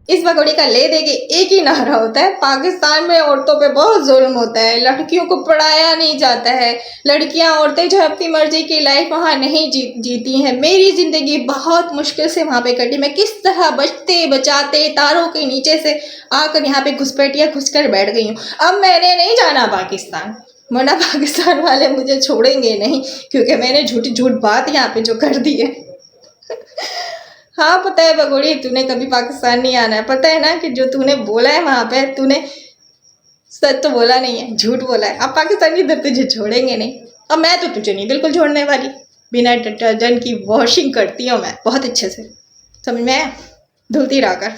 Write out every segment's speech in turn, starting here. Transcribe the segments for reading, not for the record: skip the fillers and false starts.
इस भगोड़ी का ले देके एक ही नारा होता है, पाकिस्तान में औरतों पे बहुत जुल्म होता है, लड़कियों को पढ़ाया नहीं जाता है, लड़कियां औरतें जो अपनी मर्जी की लाइफ वहाँ नहीं जीती हैं। मेरी ज़िंदगी बहुत मुश्किल से वहाँ पे कटी, मैं किस तरह बचते बचाते तारों के नीचे से आकर यहाँ पे घुसपैठिया घुस कर बैठ गई हूँ। अब मैंने नहीं जाना पाकिस्तान, वरना पाकिस्तान वाले मुझे छोड़ेंगे नहीं, क्योंकि मैंने झूठी झूठ बात यहाँ पे जो कर दी है। हाँ पता है भगोड़ी, तूने कभी पाकिस्तान नहीं आना है, पता है ना कि जो तूने बोला है वहाँ पे, तूने सच तो बोला नहीं है, झूठ बोला है। अब पाकिस्तान की इधर तुझे छोड़ेंगे नहीं, अब मैं तो तुझे नहीं बिल्कुल छोड़ने वाली। बिना डिटर्जेंट की वॉशिंग करती हूँ मैं बहुत अच्छे से, समझ में आया, धुलती रहा कर।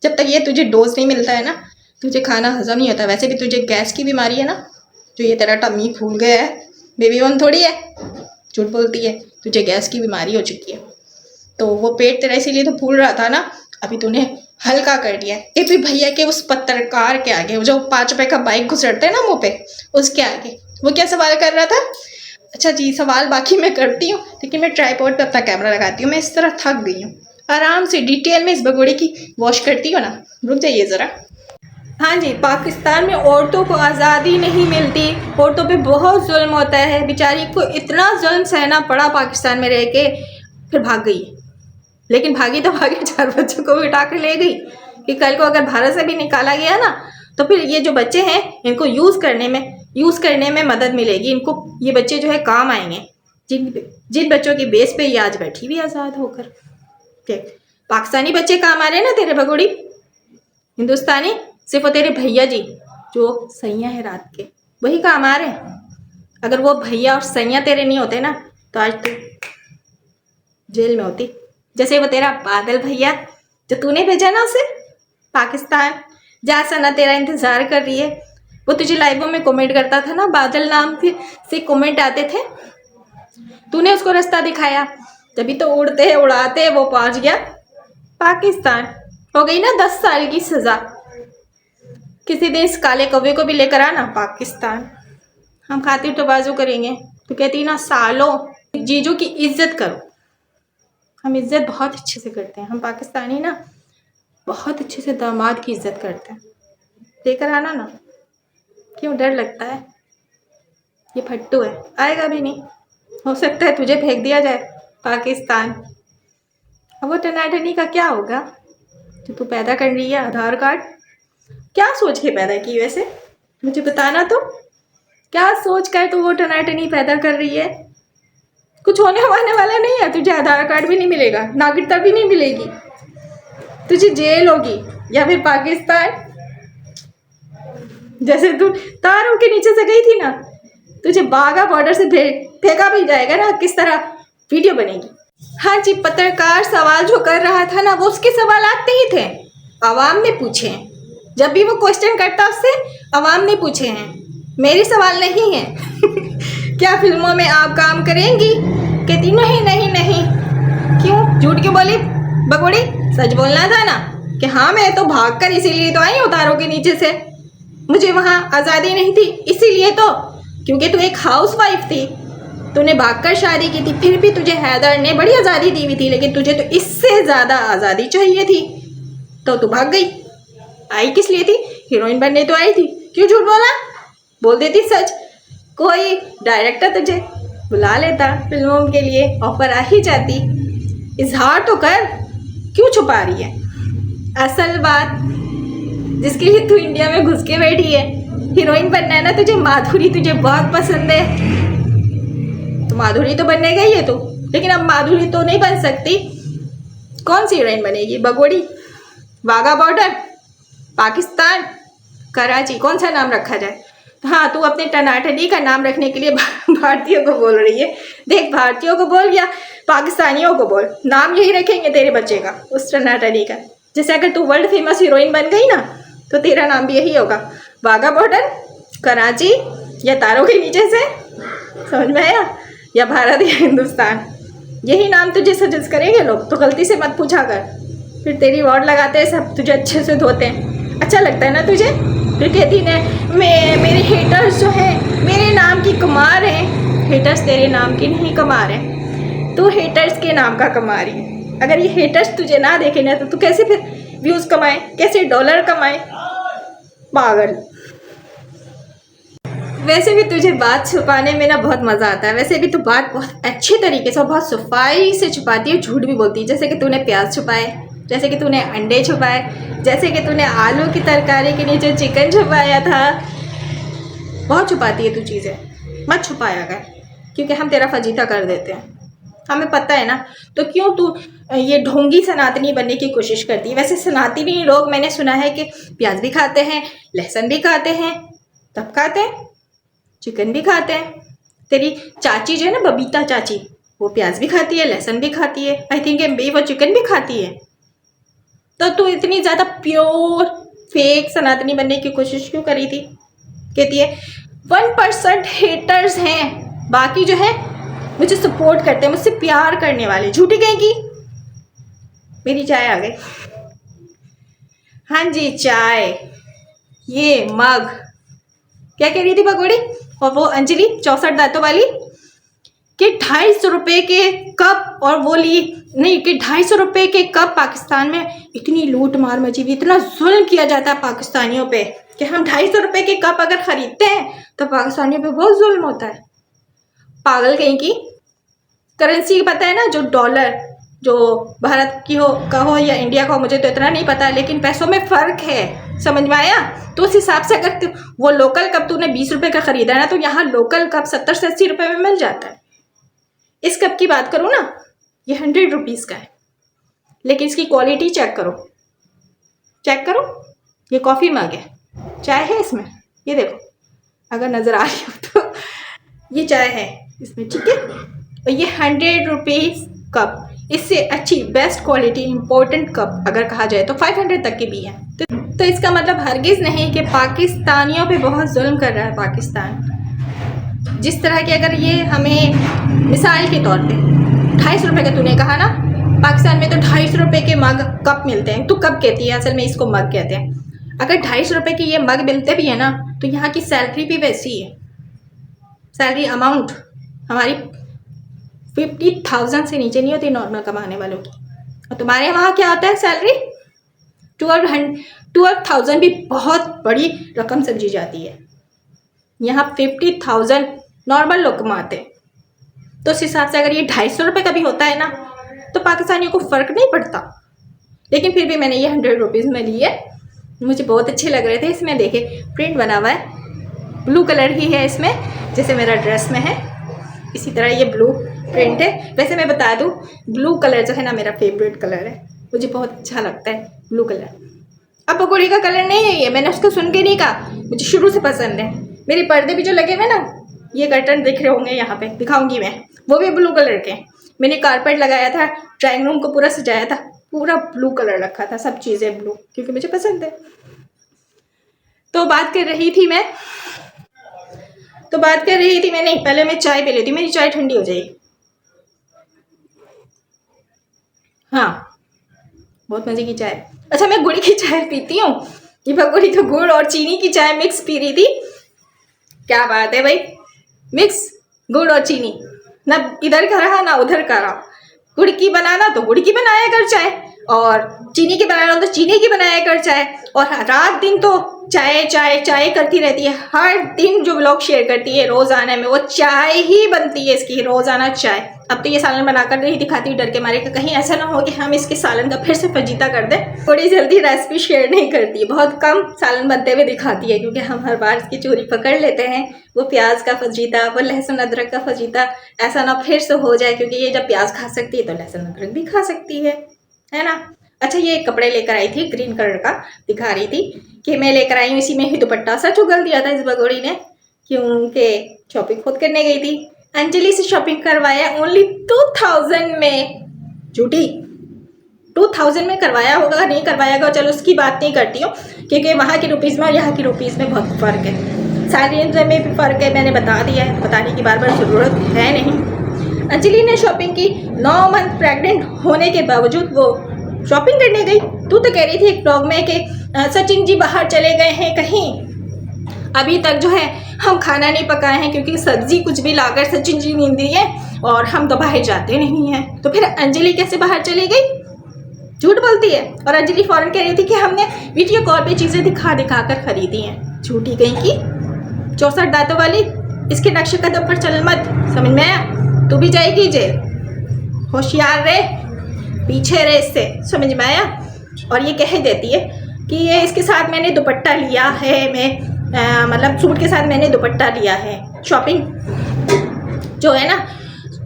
जब तक ये तुझे डोज नहीं मिलता है ना, तुझे खाना हजम नहीं होता। वैसे भी तुझे गैस की बीमारी है ना, जो ये तेरा टमी फूल गया है, बेबी वन थोड़ी है, झूठ बोलती है, तुझे गैस की बीमारी हो चुकी है। तो वो पेट तेरा इसीलिए तो फूल रहा था ना, अभी तूने हल्का कर दिया है। भी भैया के उस पत्रकार के आगे, जो 5 रुपए का बाइक घुसड़ते हैं ना मुँह पे, उसके आगे वो क्या सवाल कर रहा था? अच्छा जी, सवाल बाकी मैं करती हूँ, लेकिन मैं ट्राइपॉड पे अपना कैमरा लगाती हूँ। मैं इस तरह थक गई हूँ, आराम से डिटेल में इस भगोड़े की वॉश करती हूँ ना। रुक जाइए ज़रा। हाँ जी, पाकिस्तान में औरतों को आज़ादी नहीं मिलती, औरतों पे बहुत जुल्म होता है। बेचारी को इतना जुल्म सहना पड़ा पाकिस्तान में रह के, फिर भाग गई। लेकिन भागी तो भागी, 4 बच्चों को भी उठा कर ले गई कि कल को अगर भारत से भी निकाला गया ना, तो फिर ये जो बच्चे हैं इनको यूज़ करने में मदद मिलेगी। इनको ये बच्चे जो है काम आएंगे, जिन बच्चों की बेस पे ये आज बैठी भी आज़ाद होकर। ठीक, पाकिस्तानी बच्चे काम आ रहे हैं ना तेरे भगोड़ी, हिंदुस्तानी सिर्फ तेरे भैया जी जो सैया है रात के, वही काम आ रहे हैं। अगर वो भैया और सैया तेरे नहीं होते ना, तो आज तू जेल में होती। जैसे वो तेरा बादल भैया जो तूने भेजा ना उसे पाकिस्तान, जा सना तेरा इंतज़ार कर रही है। वो तुझे लाइवों में कमेंट करता था ना, बादल नाम से कमेंट आते थे, तूने उसको रास्ता दिखाया, तभी तो उड़ते उड़ाते वो पहुंच गया पाकिस्तान। हो गई ना 10 साल की सज़ा। किसी दिन इस काले कौवे को भी लेकर आना पाकिस्तान, हम खातिर तो बाजू करेंगे। तो कहती ना, सालों जीजू की इज्जत करो। हम इज्जत बहुत अच्छे से करते हैं, हम पाकिस्तानी ना बहुत अच्छे से दामाद की इज्जत करते हैं। लेकर आना ना, क्यों डर लगता है? ये फट्टू है, आएगा भी नहीं। हो सकता है तुझे फेंक दिया जाए पाकिस्तान। अब वो टनाटनी का क्या होगा जो तू पैदा कर रही है? आधार कार्ड क्या सोच के पैदा की? वैसे मुझे बताना तो, क्या सोच कर तू वो टनाटनी पैदा कर रही है? कुछ होने वाला नहीं है, तुझे आधार कार्ड भी नहीं मिलेगा, नागरिकता भी नहीं मिलेगी, तुझे जेल होगी या फिर पाकिस्तान। जैसे तू तारों के नीचे से गई थी ना, तुझे बागा बॉर्डर से फेंका भी जाएगा ना, किस तरह वीडियो बनेगी। हाँ जी, पत्रकार सवाल जो कर रहा था ना, वो उसके सवाल आते ही थे, आवाम ने पूछे हैं। जब भी वो क्वेश्चन करता उससे आवाम ने पूछे हैं, मेरे सवाल नहीं है। क्या फिल्मों में आप काम करेंगी? कहती नहीं नहीं नहीं। क्यों झूठ क्यों बोली भगोड़ी? सच बोलना था ना कि हाँ मैं तो भागकर इसीलिए तो आई हूँ तारों के नीचे से, मुझे वहाँ आज़ादी नहीं थी इसीलिए तो, क्योंकि तू एक हाउसवाइफ थी, तूने भागकर शादी की थी, फिर भी तुझे हैदर ने बड़ी आज़ादी दी हुई थी, लेकिन तुझे तो इससे ज़्यादा आज़ादी चाहिए थी, तो तू भाग गई। आई किस लिए थी? हीरोइन बनने तो आई थी, क्यों झूठ बोला? बोल देती सच, कोई डायरेक्टर तुझे बुला लेता फिल्मों के लिए, ऑफर आ ही जाती। इजहार तो कर, क्यों छुपा रही है असल बात जिसके लिए तू इंडिया में घुस के बैठी है? हीरोइन बनना है ना तुझे, माधुरी तुझे बहुत पसंद है, तो माधुरी तो बनने गई है तू, लेकिन अब माधुरी तो नहीं बन सकती। कौन सी हीरोइन बनेगी भगोड़ी? वाघा बॉर्डर, पाकिस्तान, कराची, कौन सा नाम रखा जाए? हाँ, तू अपने टनाटनी का नाम रखने के लिए भारतीयों को बोल रही है। देख, भारतीयों को बोल या पाकिस्तानियों को बोल, नाम यही रखेंगे तेरे बच्चे का, उस टनाटनी का। जैसे अगर तू वर्ल्ड फेमस हीरोइन बन गई ना, तो तेरा नाम भी यही होगा, वाघा बॉर्डर, कराची, या तारों के नीचे से, समझ में आया? या भारत या हिंदुस्तान, यही नाम तुझे सजेस्ट करेंगे लोग। तो गलती से मत पूछा कर, फिर तेरी वार्ड लगाते हैं सब, तुझे अच्छे से धोते हैं। अच्छा लगता है ना तुझे? फिर कहती ने मेरे हेटर्स जो हैं मेरे नाम की कमा रहे हैं। हेटर्स तेरे नाम की नहीं कमा रहे, तू हेटर्स के नाम का कमा रही है। अगर ये हेटर्स तुझे ना देखे ना, तो तू कैसे फिर व्यूज़ कमाएं, कैसे डॉलर कमाएं। पागल। वैसे भी तुझे बात छुपाने में ना बहुत मज़ा आता है। वैसे भी तू बात बहुत अच्छे तरीके से और बहुत सफाई से छुपाती है, झूठ भी बोलती है। जैसे कि तूने प्याज छुपाए, जैसे कि तूने अंडे छुपाए, जैसे कि तूने आलू की तरकारी के नीचे चिकन छुपाया था। बहुत छुपाती है तू चीज़ें। मत छुपाया कर, क्योंकि हम तेरा फजीता कर देते हैं, हमें पता है ना। तो क्यों तू ये ढोंगी सनातनी बनने की कोशिश करती है। वैसे सनातनी लोग मैंने सुना है कि प्याज भी खाते हैं, लहसुन भी खाते हैं, तब खाते हैं, चिकन भी खाते हैं। तेरी चाची जो है ना, बबीता चाची, वो प्याज भी खाती है, लहसुन भी खाती है, आई थिंक वो चिकन भी खाती है। तो तू इतनी ज़्यादा प्योर फेक सनातनी बनने की कोशिश क्यों करी थी। कहती है 1% हेटर्स हैं, बाकी जो है मुझे सपोर्ट करते हैं, मुझसे प्यार करने वाले। झूठी कहेगी। मेरी चाय आ गई। हाँ जी, चाय, ये मग। क्या कह रही थी पकौड़ी। और वो अंजलि 64 दांतों वाली कि 250 रुपये के कप, और वो ली नहीं कि 250 रुपये के कप। पाकिस्तान में इतनी लूट मार मची हुई, इतना जुल्म किया जाता है पाकिस्तानियों पे कि हम 250 रुपये के कप अगर खरीदते हैं तो पाकिस्तानियों पे बहुत जुल्म होता है। पागल कहीं की। करेंसी पता है ना, जो डॉलर, जो भारत की का हो या इंडिया का हो, मुझे तो इतना नहीं पता, लेकिन पैसों में फ़र्क है, समझ में आया। तो उस हिसाब से अगर वो लोकल कप तूने 20 रुपये का ख़रीदा है ना, तो यहाँ लोकल कप 70 से 80 रुपये में मिल जाता है। इस कप की बात करूँ ना, ये 100 रुपीज़ का है, लेकिन इसकी क्वालिटी चेक करो, चेक करो। ये कॉफ़ी मग है, चाय है इसमें, ये देखो अगर नज़र आ रही हो तो, ये चाय है इसमें, ठीक है। और ये 100 रुपीज़ कप। इससे अच्छी बेस्ट क्वालिटी इम्पोर्टेंट कप अगर कहा जाए तो 500 तक के भी हैं। तो इसका मतलब हरगिज़ नहीं कि पाकिस्तानियों पे बहुत जुल्म कर रहा है पाकिस्तान। जिस तरह के अगर ये हमें मिसाल के तौर पे 250 रुपये का तूने कहा ना, पाकिस्तान में तो 250 रुपये के मग कप मिलते हैं। तो कप कहती है, असल में इसको मग कहते हैं। अगर 250 रुपये के ये मग मिलते भी है ना, तो यहाँ की सैलरी भी वैसी है। सैलरी अमाउंट हमारी 50,000 से नीचे नहीं होती नॉर्मल कमाने वालों की। और तुम्हारे वहाँ क्या होता है सैलरी 12,000 भी बहुत बड़ी रकम समझी जाती है। यहाँ 50,000 नॉर्मल लोग कमाते हैं। तो उस हिसाब से अगर ये 250 रुपये का भी होता है ना, तो पाकिस्तानियों को फ़र्क नहीं पड़ता। लेकिन फिर भी मैंने ये 100 रुपीज़ में लिए, मुझे बहुत अच्छे लग रहे थे। इसमें देखे प्रिंट बना हुआ है, ब्लू कलर ही है इसमें, जैसे मेरा ड्रेस में है इसी तरह ये ब्लू प्रिंट है। वैसे मैं बता दूं, ब्लू कलर जो है ना मेरा फेवरेट कलर है, मुझे बहुत अच्छा लगता है ब्लू कलर। अब पकौड़ी का कलर नहीं है ये, मैंने उसको सुन के नहीं कहा, मुझे शुरू से पसंद है। मेरे पर्दे भी जो लगे हुए ना, ये कर्टन दिख रहे होंगे यहाँ पे, दिखाऊंगी मैं, वो भी ब्लू कलर के। मैंने कारपेट लगाया था, ड्राइंग रूम को पूरा सजाया था, पूरा ब्लू कलर रखा था, सब चीज़ें ब्लू, क्योंकि मुझे पसंद है। तो बात कर रही थी मैं नहीं, पहले मैं चाय पी लेती हूँ, मेरी चाय ठंडी हो जाएगी। हाँ, बहुत मज़े की चाय। अच्छा, मैं गुड़ की चाय पीती हूँ। ये पकौड़ी तो गुड़ और चीनी की चाय मिक्स पी रही थी। क्या बात है भाई, मिक्स गुड़ और चीनी, ना इधर का रहा ना उधर का रहा। गुड़ की बनाना तो गुड़ की बनाया कर चाय, और चीनी की बनाना तो चीनी की बनाया कर चाय। और रात दिन तो चाय चाय चाय करती रहती है। हर दिन जो व्लॉग शेयर करती है रोज़ाना में, वो चाय ही बनती है इसकी, रोज़ाना चाय। अब तो ये सालन बनाकर नहीं दिखाती, डर के मारे कि कहीं ऐसा ना हो कि हम इसके सालन का फिर से फजीता कर दें। थोड़ी जल्दी रेसिपी शेयर नहीं करती है, बहुत कम सालन बनते हुए दिखाती है, क्योंकि हम हर बार इसकी चोरी पकड़ लेते हैं। वो प्याज का फजीता, वो लहसुन अदरक का फजीता ऐसा ना फिर से हो जाए, क्योंकि ये जब प्याज खा सकती है तो लहसुन अदरक भी खा सकती है ना। अच्छा, ये कपड़े लेकर आई थी, ग्रीन कलर का दिखा रही थी कि मैं लेकर आई हूँ, इसी में ही दुपट्टा सा चुगल दिया था इस बगोड़ी ने, क्योंकि शॉपिंग खुद करने गई थी। अंजलि से शॉपिंग करवाया ओनली 2000 में। झूठी, 2000 में करवाया होगा, नहीं करवाया होगा, चलो उसकी बात नहीं करती हूँ, क्योंकि वहाँ की रुपीज़ में और यहाँ की रुपीज़ में बहुत फ़र्क है। सैलरी में भी फ़र्क है, मैंने बता दिया है, बताने की बार बार ज़रूरत है नहीं। अंजलि ने शॉपिंग की, 9 मंथ प्रेग्नेंट होने के बावजूद वो शॉपिंग करने गई। तू तो कह रही थी एक ब्लॉग में कि सचिन जी बाहर चले गए हैं कहीं, अभी तक जो है हम खाना नहीं पकाए हैं, क्योंकि सब्जी कुछ भी लाकर सचिन जी नहीं दिए और हम तो बाहर जाते नहीं हैं। तो फिर अंजलि कैसे बाहर चली गई? झूठ बोलती है। और अंजलि फौरन कह रही थी कि हमने वीडियो कॉल पे चीज़ें दिखा दिखा कर खरीदी हैं। झूठी कहीं की, 64 दांतों वाली, इसके नक्शे कदम पर चल मत, समझ में आया? तू भी जाएगी जेल, होशियार रहे, पीछे रहे इससे, समझ में आया? और ये कह देती है कि ये इसके साथ मैंने दुपट्टा लिया है, मतलब सूट के साथ मैंने दुपट्टा लिया है। शॉपिंग जो है ना,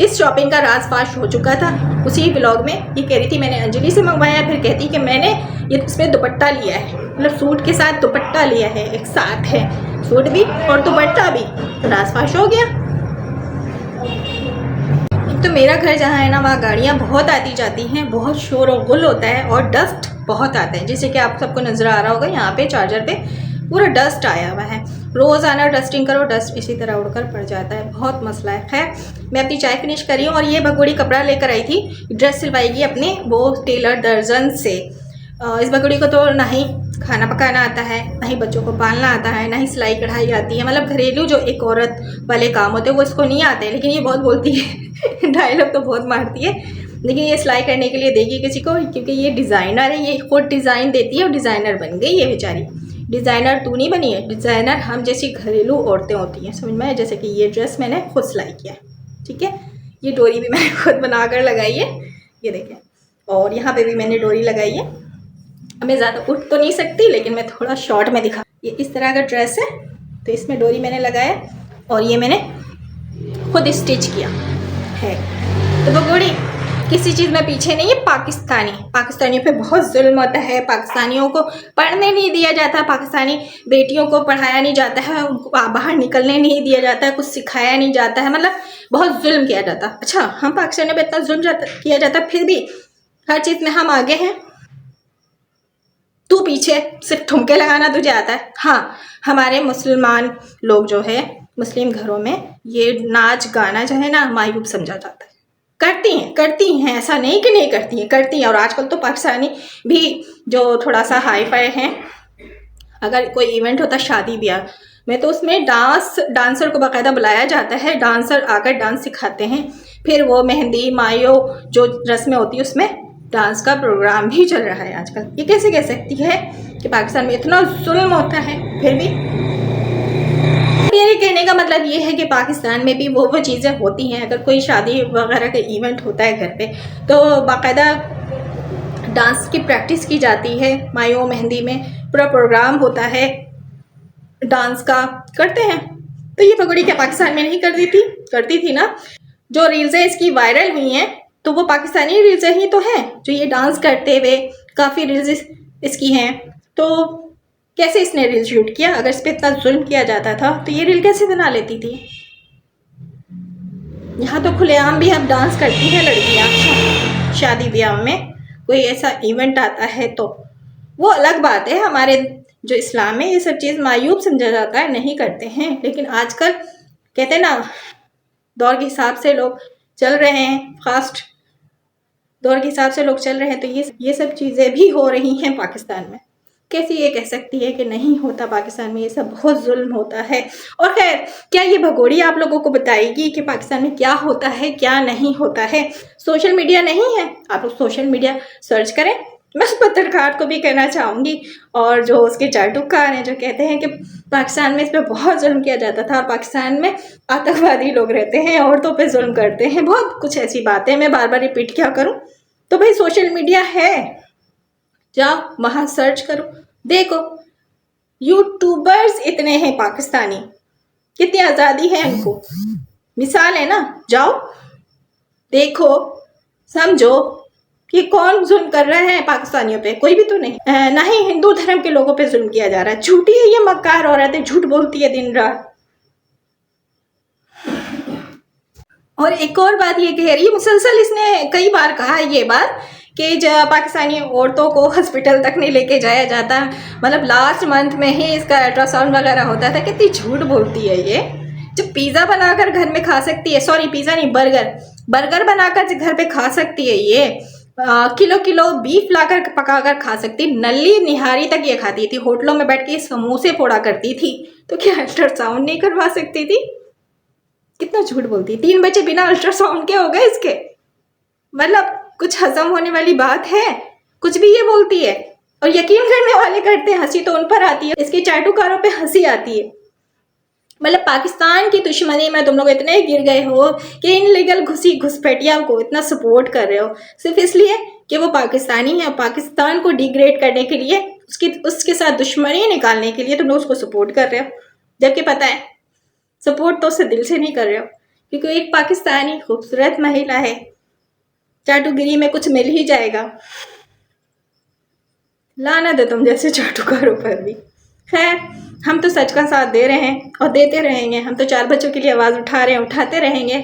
इस शॉपिंग का राज फाश हो चुका था उसी व्लॉग में। ये कह रही थी मैंने अंजलि से मंगवाया, फिर कहती कि मैंने ये इसमें दुपट्टा लिया है, मतलब सूट के साथ दुपट्टा लिया है, एक साथ है सूट भी और दुपट्टा भी, तो राज फाश हो गया। तो मेरा घर जहाँ है ना, वहाँ गाड़ियाँ बहुत आती जाती हैं, बहुत शोर और गुल होता है और डस्ट बहुत आता है, जैसे कि आप सबको नज़र आ रहा होगा यहाँ पे चार्जर पे पूरा डस्ट आया हुआ है। रोज़ाना डस्टिंग करो, डस्ट इसी तरह उड़कर पड़ जाता है, बहुत मसला है। खैर मैं अपनी चाय फिनिश करी हूँ और ये भगोड़ी कपड़ा लेकर आई थी, ड्रेस सिलवाएगी अपने वो टेलर दर्जन से। इस भगोड़ी को तो ना ही खाना पकाना आता है, ना ही बच्चों को पालना आता है, ना ही सिलाई कढ़ाई आती है, मतलब घरेलू जो एक औरत वाले काम होते हैं वो इसको नहीं आते हैं। लेकिन ये बहुत बोलती है डायलॉग तो बहुत मारती है, लेकिन ये सिलाई करने के लिए देगी किसी को, क्योंकि ये डिज़ाइनर है, ये खुद डिज़ाइन देती है और डिज़ाइनर बन गई है बेचारी। डिज़ाइनर तू नहीं बनी है, डिज़ाइनर हम जैसी घरेलू औरतें होती हैं, समझ में आया? जैसे कि ये ड्रेस मैंने खुद सिलाई किया है, ठीक है, ये डोरी भी मैंने खुद बना कर लगाई है, ये देखें, और यहाँ पे भी मैंने डोरी लगाई है। मैं ज़्यादा उठ तो नहीं सकती, लेकिन मैं थोड़ा शॉर्ट में दिखा। ये इस तरह का ड्रेस है, तो इसमें डोरी मैंने लगाया और ये मैंने खुद स्टिच किया है। तो भगोड़ी किसी चीज़ में पीछे नहीं है। पाकिस्तानियों पे बहुत जुल्म होता है, पाकिस्तानियों को पढ़ने नहीं दिया जाता, पाकिस्तानी बेटियों को पढ़ाया नहीं जाता है, उनको बाहर निकलने नहीं दिया जाता है, कुछ सिखाया नहीं जाता है, मतलब बहुत जुल्म किया जाता। अच्छा, हम पाकिस्तानियों पर इतना जुल्म किया जाता, फिर भी हर चीज़ में हम आगे हैं, तू पीछे, सिर्फ ठुमके लगाना तुझे आता है। हाँ, हमारे मुसलमान लोग जो है, मुस्लिम घरों में ये नाच गाना जो है ना मायूब समझा जाता है। करती हैं, ऐसा नहीं कि नहीं करती हैं। और आजकल तो पाकिस्तानी भी जो थोड़ा सा हाई फाई हैं, अगर कोई इवेंट होता है शादी ब्याह में, तो उसमें डांसर को बाकायदा बुलाया जाता है, डांसर आकर डांस सिखाते हैं, फिर वो मेहंदी मायो जो रस्में होती है उसमें डांस का प्रोग्राम भी चल रहा है आजकल। ये कैसे कह सकती है कि पाकिस्तान में इतना जुल्म होता है? फिर भी मेरे कहने का मतलब ये है कि पाकिस्तान में भी वो चीज़ें होती हैं। अगर कोई शादी वगैरह का इवेंट होता है घर पे, तो बाकायदा डांस की प्रैक्टिस की जाती है, मायो मेहंदी में पूरा प्रोग्राम होता है डांस का, करते हैं। तो ये पगड़ी क्या पाकिस्तान में नहीं करती थी ना? जो रील्सें इसकी वायरल हुई हैं, तो वो पाकिस्तानी रील्सें ही तो हैं, जो ये डांस करते हुए काफ़ी रील्स इसकी हैं। तो कैसे इसने रील शूट किया? अगर इस पर इतना जुल्म किया जाता था तो ये रील कैसे बना लेती थी? यहाँ तो खुलेआम भी अब डांस करती हैं लड़कियाँ शादी ब्याह में। कोई ऐसा इवेंट आता है तो वो अलग बात है। हमारे जो इस्लाम में ये सब चीज़ मायूब समझा जाता है, नहीं करते हैं। लेकिन आजकल कहते हैं ना, दौर के हिसाब से लोग चल रहे हैं, फास्ट दौर के हिसाब से लोग चल रहे हैं, तो ये सब चीज़ें भी हो रही हैं पाकिस्तान में। कैसे ये कह सकती है कि नहीं होता पाकिस्तान में? ये सब बहुत जुल्म होता है। और खैर, क्या ये भगोड़ी आप लोगों को बताएगी कि पाकिस्तान में क्या होता है क्या नहीं होता है? सोशल मीडिया नहीं है, आप लोग सोशल मीडिया सर्च करें। मैं उस पत्रकार को भी कहना चाहूँगी, और जो उसके चाटुकार हैं जो कहते हैं कि पाकिस्तान में इस पर बहुत जुल्म किया जाता था, और पाकिस्तान में आतंकवादी लोग रहते हैं, औरतों पे जुल्म करते हैं, बहुत कुछ ऐसी बातें मैं बार बार रिपीट क्या करूँ। तो भाई सोशल मीडिया है, जाओ वहाँ सर्च करो, देखो यूट्यूबर्स इतने हैं पाकिस्तानी, कितनी आज़ादी है इनको, मिसाल है ना। जाओ देखो, समझो कि कौन जुल्म कर रहा है पाकिस्तानियों पे? कोई भी तो नहीं। ना ही हिंदू धर्म के लोगों पे जुल्म किया जा रहा है। झूठी है ये मक्कार औरत है, झूठ बोलती है दिन रात। और एक और बात ये कह रही है, मुसलसल इसने कई बार कहा है ये बात कि जब पाकिस्तानी औरतों को हॉस्पिटल तक नहीं लेके जाया जाता, मतलब लास्ट मंथ में ही इसका अल्ट्रासाउंड वगैरह होता था। कितनी झूठ बोलती है ये। जब पिज़्ज़ा बनाकर घर में खा सकती है, सॉरी पिज़्ज़ा नहीं, बर्गर बनाकर घर पे खा सकती है ये, किलो बीफ लाकर पकाकर खा सकती, नल्ली निहारी तक ये खाती थी, होटलों में बैठ के समोसे फोड़ा करती थी, तो क्या अल्ट्रासाउंड नहीं करवा सकती थी? कितना झूठ बोलती है। 3 बच्चे बिना अल्ट्रासाउंड के हो गए इसके, मतलब कुछ हजम होने वाली बात है? कुछ भी ये बोलती है और यकीन करने वाले करते हैं, हंसी तो उन पर आती है, इसके चाटुकारों पे हंसी आती है। मतलब पाकिस्तान की दुश्मनी में तुम लोग इतने गिर गए हो कि इन लीगल घुसपैठिया को इतना सपोर्ट कर रहे हो सिर्फ इसलिए कि वो पाकिस्तानी है। पाकिस्तान को डिग्रेड करने के लिए, उसके साथ दुश्मनी निकालने के लिए तुम लोग उसको सपोर्ट कर रहे हो, जबकि पता है सपोर्ट तो उससे दिल से नहीं कर रहे हो, क्योंकि एक पाकिस्तानी खूबसूरत महिला है, चाटुगिरी में कुछ मिल ही जाएगा। लाना दे तुम जैसे चाटुकारों पर भी। खैर, हम तो सच का साथ दे रहे हैं और देते रहेंगे। हम तो 4 बच्चों के लिए आवाज़ उठा रहे हैं, उठाते रहेंगे।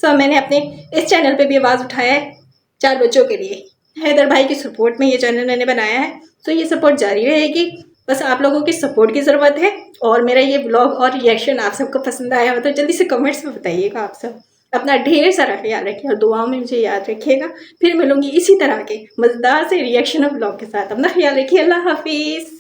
मैंने अपने इस चैनल पे भी आवाज़ उठाया है 4 बच्चों के लिए। हैदर भाई की सपोर्ट में ये चैनल मैंने बनाया है, तो ये सपोर्ट जारी रहेगी। बस आप लोगों की सपोर्ट की ज़रूरत है। और मेरा ये ब्लॉग और रिएक्शन आप सबको पसंद आया हो तो जल्दी से कमेंट्स में बताइएगा। आप सब अपना ढेर सारा ख्याल रखिए और दुआओं में मुझे याद रखिएगा। फिर मिलूंगी इसी तरह के मज़ेदार से रिएक्शन और ब्लॉग के साथ। अपना ख्याल रखिए। अल्लाह हाफिज़।